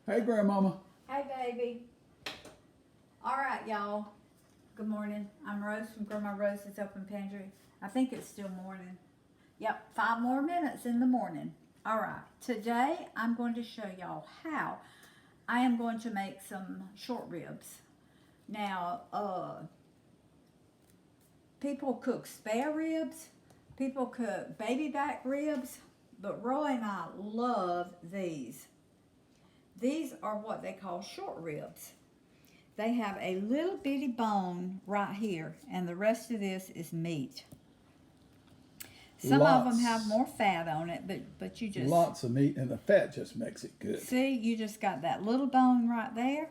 Hey, Grandmama. Hey, baby. All right, y'all. Good morning. I'm Rose from Grandma Rose's Open Pantry. I think it's still morning. Yep, 5 more minutes in the morning. All right. Today, I'm going to show y'all how I am going to make some short ribs. Now, people cook spare ribs. People cook baby back ribs. But Roy and I love these. These are what they call short ribs. They have a little bitty bone right here, and the rest of this is meat. Some of them have more fat on it, but you just... Lots of meat, and the fat just makes it good. See, you just got that little bone right there.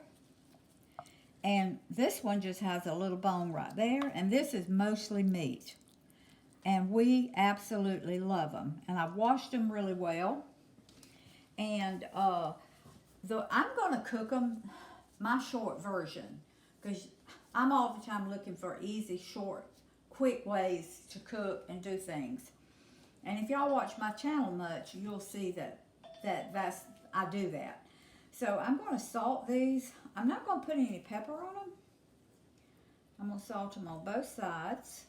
And this one just has a little bone right there, and this is mostly meat. And we absolutely love them. And I've washed them really well. And I'm going to cook them my short version, because I'm all the time looking for easy, short, quick ways to cook and do things. And if y'all watch my channel much, you'll see that's I do that. So I'm going to salt these. I'm not going to put any pepper on them. I'm going to salt them on both sides.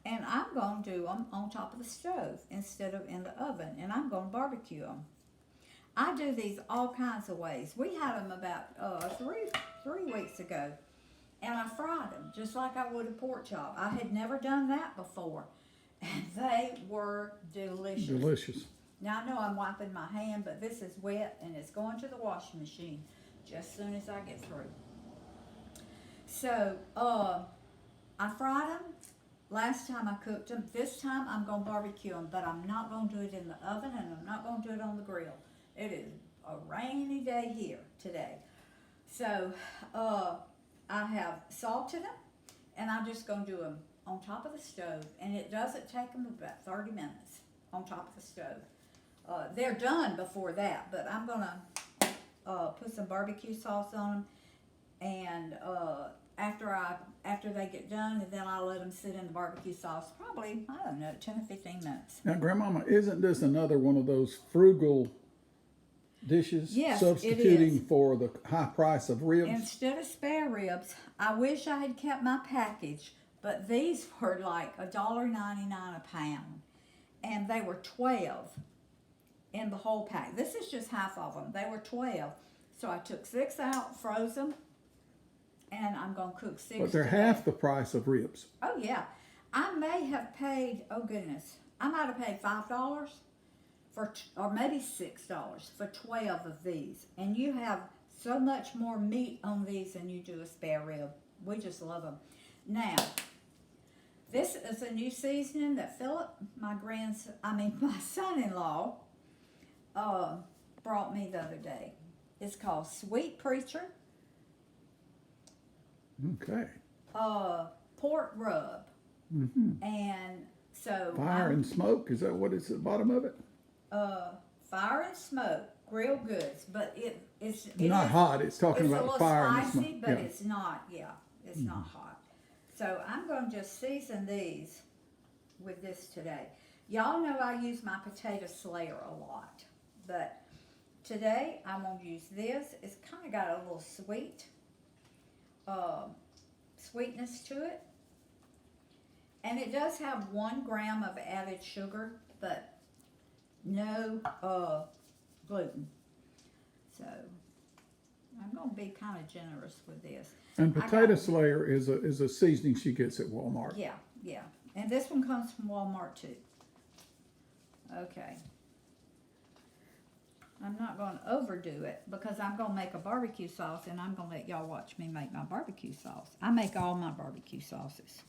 And I'm going to do them on top of the stove instead of in the oven. And I'm going to barbecue them. I do these all kinds of ways. We had them about three weeks ago, and I fried them just like I would a pork chop. I had never done that before, and they were delicious. Delicious. Now I know I'm wiping my hand, but this is wet, and it's going to the washing machine just as soon as I get through. So I fried them. Last time I cooked them. This time I'm going to barbecue them, but I'm not going to do it in the oven, and I'm not going to do it on the grill. It is a rainy day here today. So I have salted them, and I'm just going to do them on top of the stove. And it doesn't take them about 30 minutes on top of the stove. They're done before that, but I'm going to put some barbecue sauce on them. And after they get done, and then I'll let them sit in the barbecue sauce probably, I don't know, 10 or 15 minutes. Now, Grandmama, isn't this another one of those frugal dishes? Yes, substituting it is. for the high price of ribs? Instead of spare ribs, I wish I had kept my package, but these were like $1.99 a pound, and they were 12 in the whole pack. This is just half of them. They were 12, so I took 6 out, froze them, and I'm going to cook 6 But they're today. half the price of ribs. Oh, yeah. I may have paid, oh goodness, I might have paid $5 or maybe $6 for 12 of these. And you have so much more meat on these than you do a spare rib. We just love them. Now, this is a new seasoning that Philip, my son-in-law, brought me the other day. It's called Sweet Preacher. Okay. Pork rub. Mm-hmm. And so Fire and smoke, is that what is at the bottom of it? Fire and smoke, grilled goods, but it's Not hot, it's talking about fire and spicy, smoke. but Yeah. it's not. Yeah, it's not hot. So I'm going to just season these with this today. Y'all know I use my potato slayer a lot, but today I'm going to use this. It's kind of got a little sweetness to it, and it does have 1 gram of added sugar, but no gluten. So I'm going to be kind of generous with this. And potato slayer is a seasoning she gets at Walmart. Yeah, yeah. And this one comes from Walmart too. Okay. I'm not going to overdo it because I'm going to make a barbecue sauce, and I'm going to let y'all watch me make my barbecue sauce. I make all my barbecue sauces.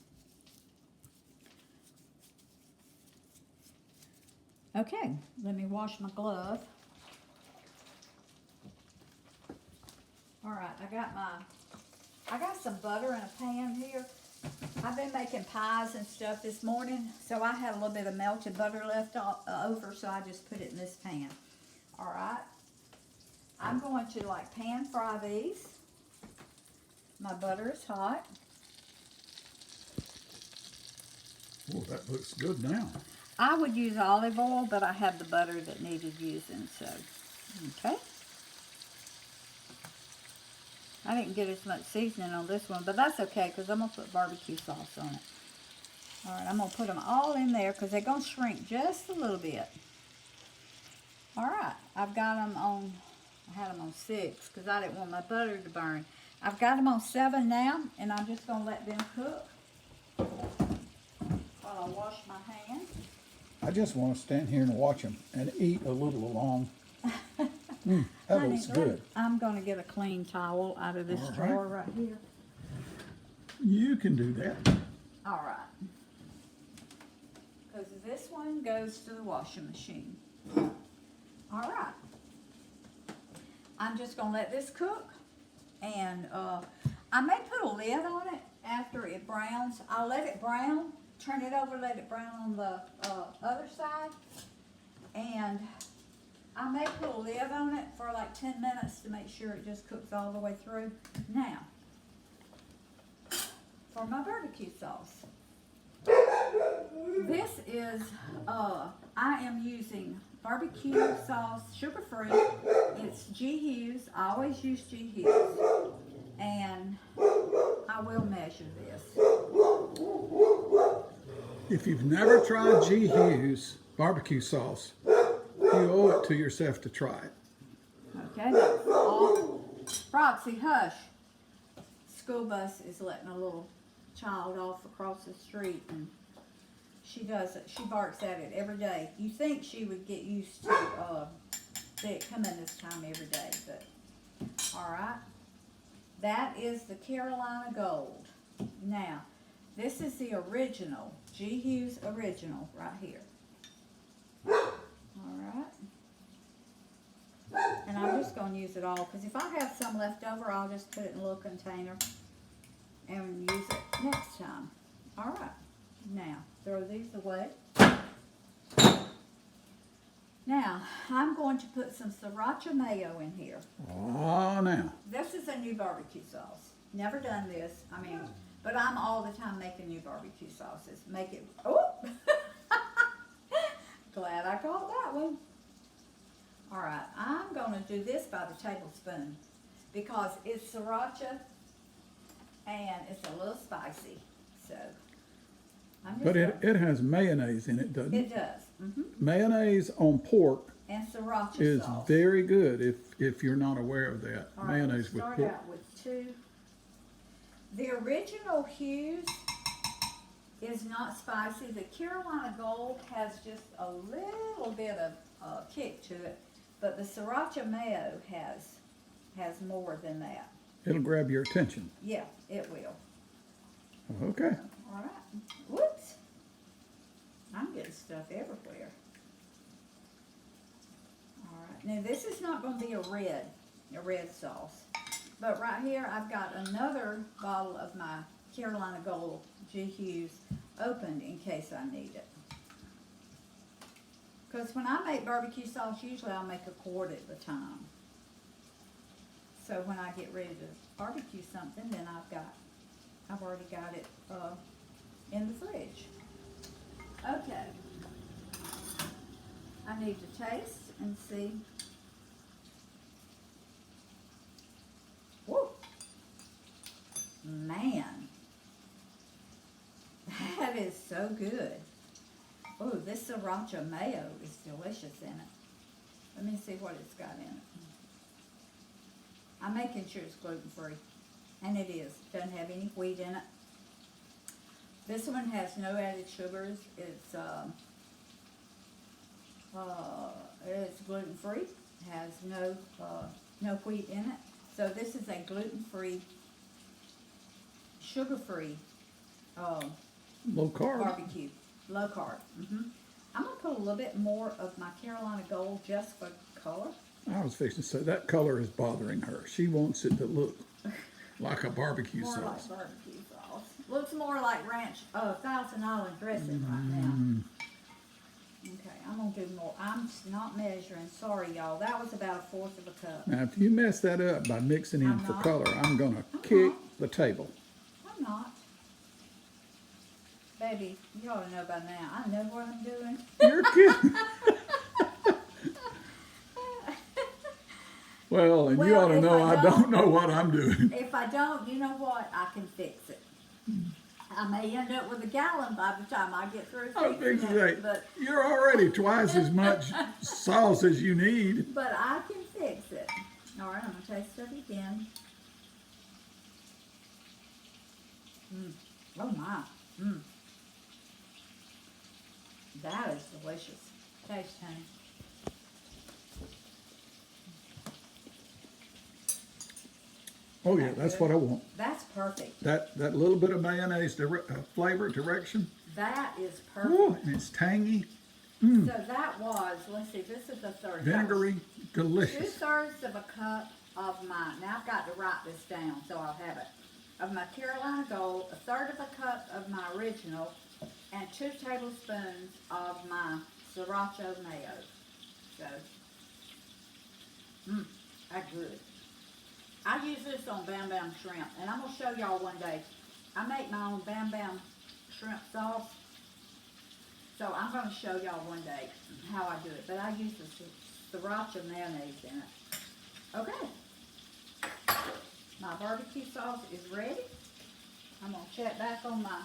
Okay, let me wash my glove. All right, I got some butter in a pan here. I've been making pies and stuff this morning, so I had a little bit of melted butter left over, so I just put it in this pan. All right, I'm going to pan fry these. My butter is hot. Oh, that looks good now. I would use olive oil, but I had the butter that needed using, so, okay. I didn't get as much seasoning on this one, but that's okay because I'm going to put barbecue sauce on it. All right, I'm going to put them all in there because they're going to shrink just a little bit. All right, I've got them on, I had them on 6 because I didn't want my butter to burn. I've got them on 7 now, and I'm just going to let them cook while I wash my hands. I just want to stand here and watch them and eat a little along. That Honey, looks good. I'm going to get a clean towel out of this All right. drawer right here. You can do that. All right. Because this one goes to the washing machine. All right. I'm just going to let this cook. And I may put a lid on it after it browns. I'll let it brown. Turn it over, let it brown on the other side. And I may put a lid on it for like 10 minutes to make sure it just cooks all the way through. Now, for my barbecue sauce. This is, I am using barbecue sauce, sugar-free. It's G Hughes. I always use G Hughes. And I will measure this. If you've never tried G Hughes barbecue sauce, you owe it to yourself to try it. Okay, that's all. Roxy, hush. School bus is letting a little child off across the street, and she does it. She barks at it every day. You think she would get used to it coming this time every day, but all right. That is the Carolina Gold. Now, this is the original, G Hughes original right here. All right. And I'm just going to use it all because if I have some left over, I'll just put it in a little container and use it next time. All right. Now, throw these away. Now, I'm going to put some Sriracha Mayo in here. Oh, now. This is a new barbecue sauce. Never done this. I mean, but I'm all the time making new barbecue sauces. Make it, oh! Glad I caught that one. All right, I'm going to do this by the tablespoon because it's Sriracha and it's a little spicy. So, I'm just But it has mayonnaise in it, doesn't it? It does. Mm-hmm. Mayonnaise on pork And Sriracha is sauce. very good if you're not aware of that. All right, Mayonnaise with start pork. out with 2. The original Hughes is not spicy. The Carolina Gold has just a little bit of kick to it, but the Sriracha Mayo has more than that. It'll grab your attention. Yeah, it will. Okay. All right. Whoops. I'm getting stuff everywhere. All right. Now this is not going to be a red sauce. But right here I've got another bottle of my Carolina Gold G Hughes opened in case I need it. Because when I make barbecue sauce, usually I'll make a quart at a time. So when I get ready to barbecue something, then I've already got it in the fridge. Okay. I need to taste and see. Whoa. Man. That is so good. Oh, this Sriracha Mayo is delicious in it. Let me see what it's got in it. I'm making sure it's gluten-free. And it is. Doesn't have any wheat in it. This one has no added sugars. It's gluten-free. Has no wheat in it. So this is a gluten-free, sugar-free Low carb. barbecue. Low carb. I'm going to put a little bit more of my Carolina Gold just for color. I was fixing to say that color is bothering her. She wants it to look like a barbecue More sauce. like barbecue sauce. Looks more like ranch, Thousand Island dressing right now. Okay, I'm going to do more. I'm not measuring. Sorry, y'all. That was about 1/4 of a cup. Now, if you mess that up by mixing in I'm for not. color, I'm going to kick not. the table. I'm not. Baby, you ought to know by now. I know what I'm doing. You're kidding. Well, and you Well, ought to if know I I don't know what I'm doing. If I don't, you know what? I can fix it. I may end up with a gallon by the time I get through I was fixing fixing to say, it, but you're already twice as much sauce as you need. I can fix it. All right, I'm gonna taste it again. Oh my. That is delicious. Taste, honey. Oh yeah, that's what I want. That's perfect. That little bit of mayonnaise flavor direction. That is perfect. Ooh, and it's tangy, So that was, let's see, this is the third. vinegary, delicious. 2/3 of a cup of my, now I've got to write this down so I'll have it, of my Carolina Gold, 1/3 of a cup of my original, and 2 tablespoons of my Sriracha Mayo. So, that's good. I use this on Bam Bam shrimp, and I'm going to show y'all one day. I make my own Bam Bam shrimp sauce. So I'm going to show y'all one day how I do it. But I use the Sriracha mayonnaise in it. Okay. My barbecue sauce is ready. I'm going to check back on my...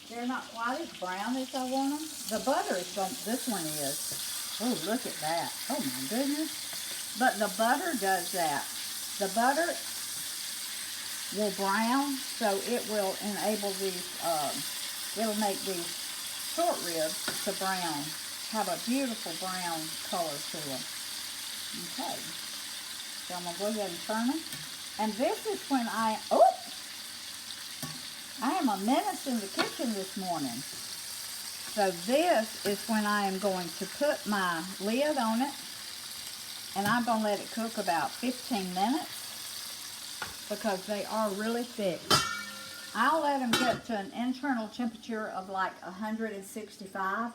They're not quite as brown as I want them. The butter is going... This one is. Oh, look at that. Oh, my goodness. But the butter does that. The butter will brown, so it will enable these, it'll make these short ribs to brown, have a beautiful brown color to them. Okay, so I'm going to go ahead and turn them. And this is when I am a menace in the kitchen this morning. So this is when I am going to put my lid on it, and I'm going to let it cook about 15 minutes. Because they are really thick. I'll let them get to an internal temperature of like 165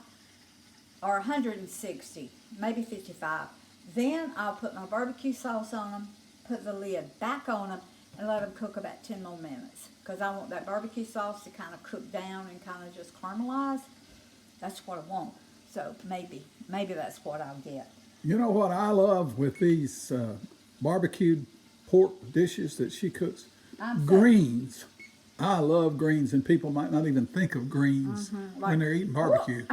or 160, maybe 55. Then I'll put my barbecue sauce on them, put the lid back on them, and let them cook about 10 more minutes. Because I want that barbecue sauce to kind of cook down and kind of just caramelize. That's what I want. So maybe that's what I'll get. You know what I love with these barbecued pork dishes that she cooks? Greens. I love greens, and people might not even think of greens when they're eating barbecue.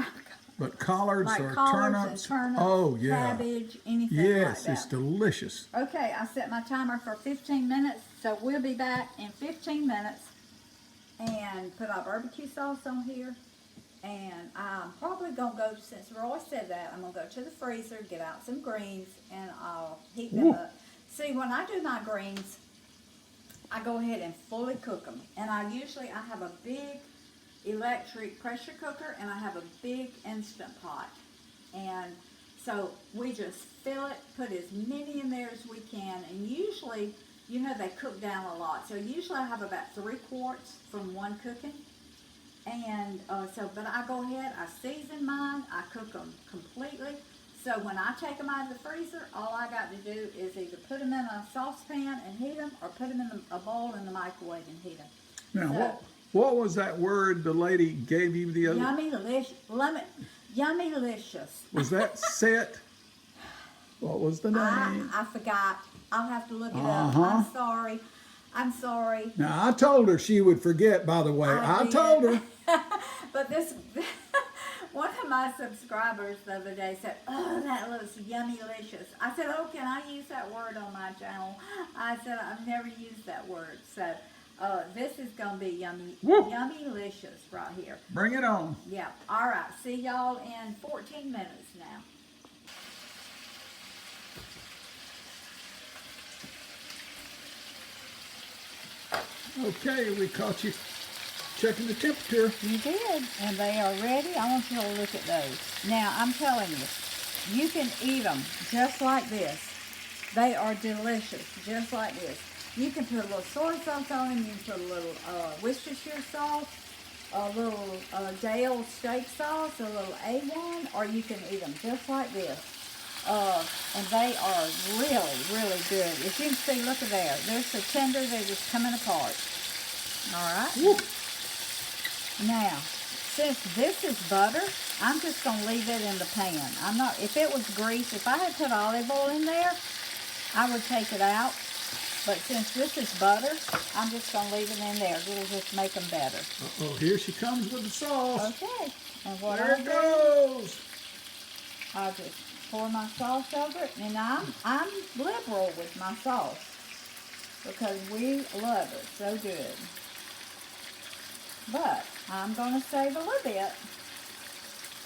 But collards Like or collards turnips, and oh yeah, cabbage, anything yes, like that. it's delicious. Okay, I set my timer for 15 minutes, so we'll be back in 15 minutes and put our barbecue sauce on here. And I'm probably going to go, since Roy said that, I'm going to go to the freezer, get out some greens, and I'll heat them up. See, when I do my greens, I go ahead and fully cook them. And I have a big electric pressure cooker, and I have a big Instant Pot. And so we just fill it, put as many in there as we can, and usually, you know, they cook down a lot. So usually I have about 3 quarts from one cooking. And but I go ahead, I season mine, I cook them completely. So when I take them out of the freezer, all I got to do is either put them in a saucepan and heat them, or put them in a bowl in the microwave and heat them. Now, So, what was that word the lady gave you the other? Yummilicious. Was that set? What was the name? I forgot. I'll have to look it up. I'm sorry. I'm sorry. Now, I told her she would forget, by the way. I told her. But this, one of my subscribers the other day said, "Oh, that looks yummilicious." I said, "Oh, can I use that word on my channel?" I said, "I've never used that word." So, this is going to be yummilicious right here. Bring it on. Yeah. All right. See y'all in 14 minutes now. Okay, we caught you checking the temperature. You did, and they are ready. I want you to look at those. Now, I'm telling you, you can eat them just like this. They are delicious, just like this. You can put a little soy sauce on them. You can put a little Worcestershire sauce, a little Dale steak sauce, a little A1, or you can eat them just like this. And they are really, really good. If you can see, look at there. They're so tender, they're just coming apart. All right. Woo. Now, since this is butter, I'm just going to leave it in the pan. I'm not, if it was grease, if I had put olive oil in there, I would take it out. But since this is butter, I'm just going to leave it in there. It'll just make them better. Uh-oh, here she comes with the sauce. Okay. And what There I it do, goes. I'll just pour my sauce over it. And I'm liberal with my sauce because we love it so good. But I'm going to save a little bit.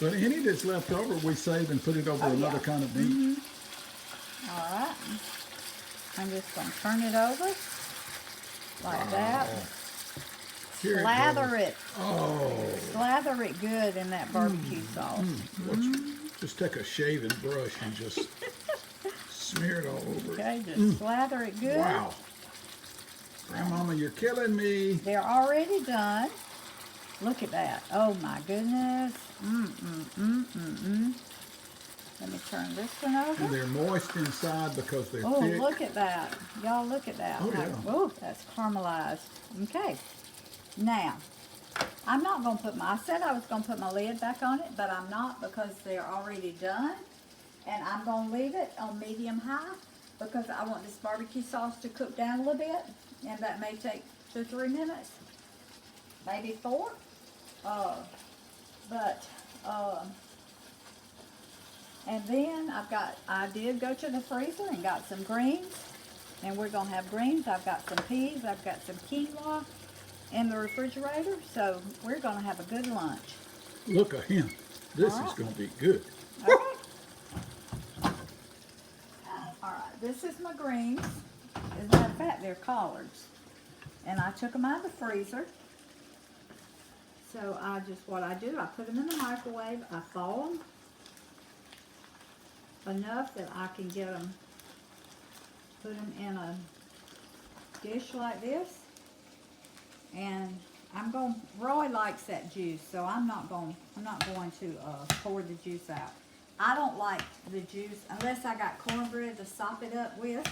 But any that's left over, we save and put it over another kind of meat. All right. I'm just going to turn it over like that. Here Slather it it. Oh. Slather it good in that barbecue sauce. Just take a shaving brush and just smear it all over it. Okay, just slather it good. Wow. Grandmama, you're killing me. They're already done. Look at that. Oh my goodness. Let me turn this one over. And they're moist inside because they're Oh, thick. look at that. Y'all look at that. Oh, yeah. Oh, that's caramelized. Okay. Now, I'm not going to put I said I was going to put my lid back on it, but I'm not because they're already done. And I'm going to leave it on medium high because I want this barbecue sauce to cook down a little bit. And that may take 2 or 3 minutes. Maybe 4. And then I did go to the freezer and got some greens. And we're going to have greens. I've got some peas. I've got some quinoa in the refrigerator. So we're going to have a good lunch. Look at him. This All is right. going to be good. Okay. All right. This is my greens. As a matter of fact, they're collards. And I took them out of the freezer. So what I do, I put them in the microwave. I thaw them enough that I can get them, put them in a dish like this. And Roy likes that juice, so I'm not going to pour the juice out. I don't like the juice unless I got cornbread to sop it up with.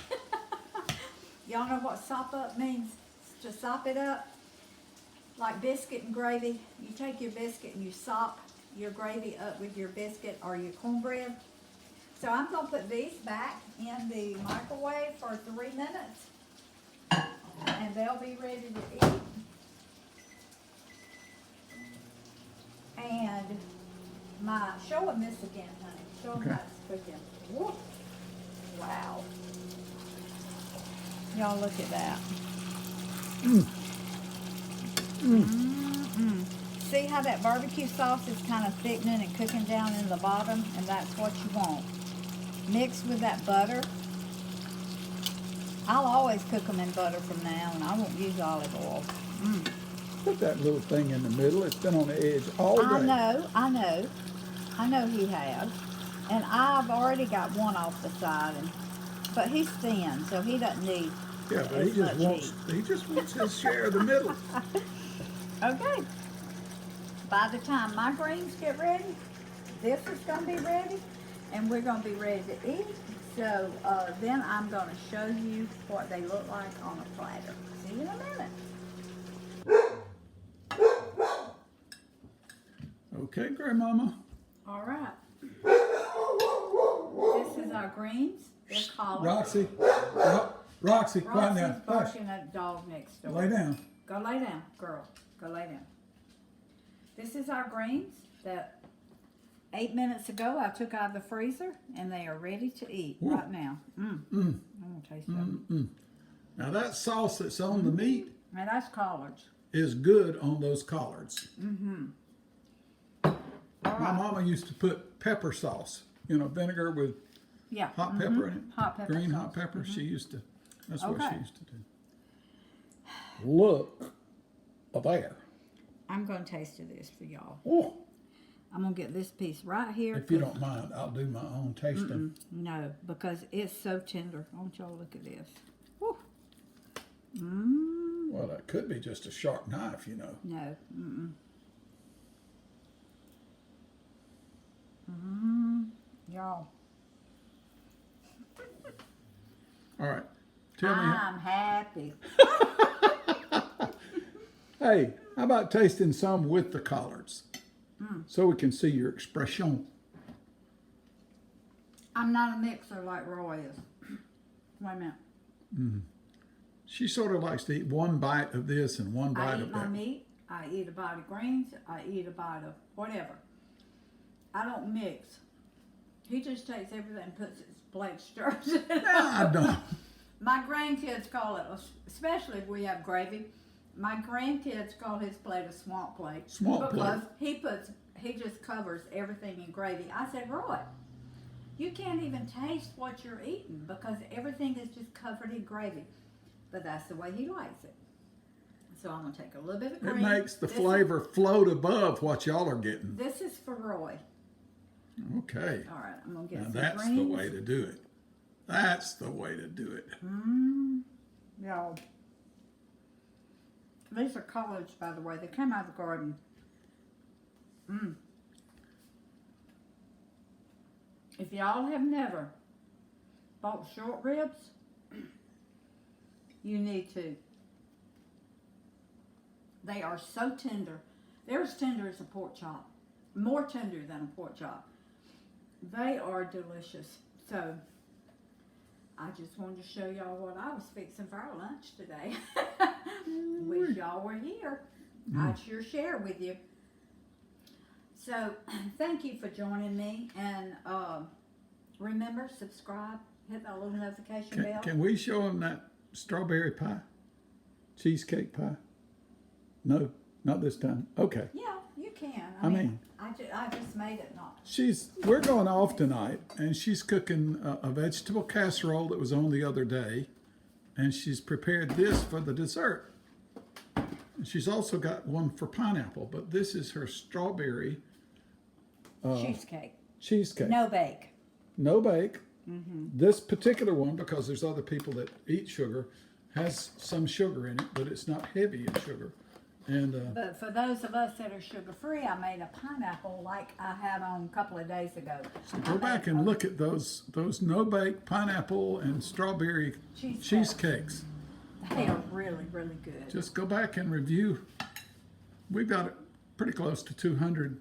Y'all know what sop up means? To sop it up? Like biscuit and gravy. You take your biscuit and you sop your gravy up with your biscuit or your cornbread. So I'm going to put these back in the microwave for 3 minutes. And they'll be ready to eat. And show them this again, honey. Show them how it's cooking. Woo. Wow. Y'all look at that. See how that barbecue sauce is kind of thickening and cooking down in the bottom? And that's what you want. Mixed with that butter. I'll always cook them in butter from now on. I won't use olive oil. Put that little thing in the middle. It's been on the edge all day. I know he has. And I've already got one off the side. But he's thin, so he doesn't need Yeah, but as much heat. he just wants his share of the middle. Okay. By the time my greens get ready, this is going to be ready, and we're going to be ready to eat. So then I'm going to show you what they look like on a platter. See you in a minute. Okay, Grandmama. All right. This is our greens. They're collards. Roxy, quiet Roxy's down. Hush. barking at the dog next door. Lay down. Go lay down, girl. Go lay down. This is our greens that 8 minutes ago I took out of the freezer, and they are ready to eat right now. I'm going to taste them. Now that sauce that's on the meat Now that's collards. is good on those collards. All My right. mama used to put pepper sauce, vinegar with Yeah. hot pepper in it. Hot pepper Green sauce. hot pepper. She used to, that's what Okay. she used to do. Look there. I'm going to taste of this for y'all. Oh, I'm going to get this piece right here. if you don't mind, I'll do my own tasting. No, because it's so tender. I want y'all to look at this. Woo. Well, that could be just a sharp knife, No. Y'all. All right. Tell me. I'm happy. Hey, how about tasting some with the collards? so we can see your expression. I'm not a mixer like Roy is. Wait a minute. She sort of likes to eat one bite of this and one bite I eat of my that. meat. I eat a bite of greens. I eat a bite of whatever. I don't mix. He just takes everything and puts it plate, stirs it. I don't. My grandkids call it, especially if we have gravy. My grandkids call his plate a swamp plate. Swamp plate. Because he just covers everything in gravy. I said, Roy, you can't even taste what you're eating because everything is just covered in gravy. But that's the way he likes it. So I'm gonna take a little bit of It green. makes the flavor float above what y'all are getting. This is for Roy. Okay. All right, I'm gonna get Now some that's greens. the way to do it. That's the way to do it. Y'all. These are collards, by the way. They came out of the garden. If y'all have never bought short ribs, you need to. They are so tender. They're as tender as a pork chop. More tender than a pork chop. They are delicious. So, I just wanted to show y'all what I was fixing for our lunch today. Wish y'all were here. I'd sure share with you. So, thank you for joining me. And remember, subscribe, hit that little notification bell. Can we show them that strawberry pie? Cheesecake pie? No, not this time. Okay. Yeah, you can. I mean, I just made it not. we're going off tonight, and she's cooking a vegetable casserole that was on the other day, and she's prepared this for the dessert. And she's also got one for pineapple, but this is her strawberry cheesecake. No bake. No bake. This particular one, because there's other people that eat sugar, has some sugar in it, but it's not heavy in sugar. And But for those of us that are sugar-free, I made a pineapple like I had on a couple of days ago. so go back and look at those no-bake pineapple and strawberry cheesecakes. They are really, really good. Just go back and review. We've got pretty close to 200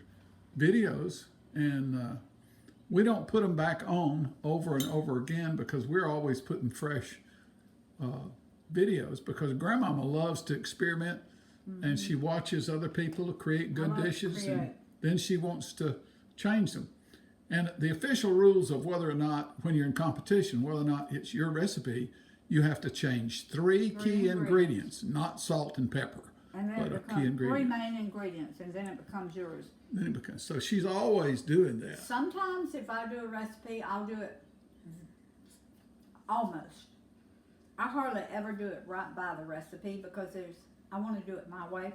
videos, and we don't put them back on over and over again because we're always putting fresh videos, because Grandmama loves to experiment, and she watches other people create good dishes, and then she wants to change them. And the official rules of whether or not, when you're in competition, whether or not it's your recipe, you have to change three key ingredients, not salt and pepper, And then but it a key becomes three ingredient. main ingredients, and then it becomes yours. Then it becomes, so she's always doing that. Sometimes if I do a recipe, I'll do it almost. I hardly ever do it right by the recipe because I want to do it my way.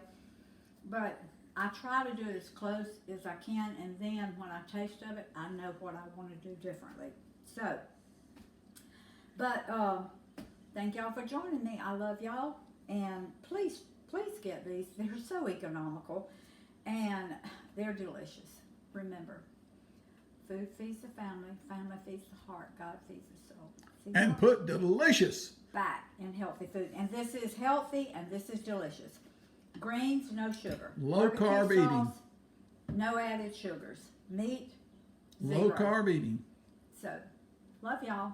But I try to do it as close as I can, and then when I taste of it, I know what I want to do differently. So, but thank y'all for joining me. I love y'all, and please get these. They're so economical, and they're delicious. Remember, food feeds the family, family feeds the heart, God feeds the soul. See And y'all? put delicious. Back in healthy food. And this is healthy and this is delicious. Greens, no sugar. Low Barbecue carb eating. sauce, no added sugars. Meat, Low zero. carb eating. So, love y'all.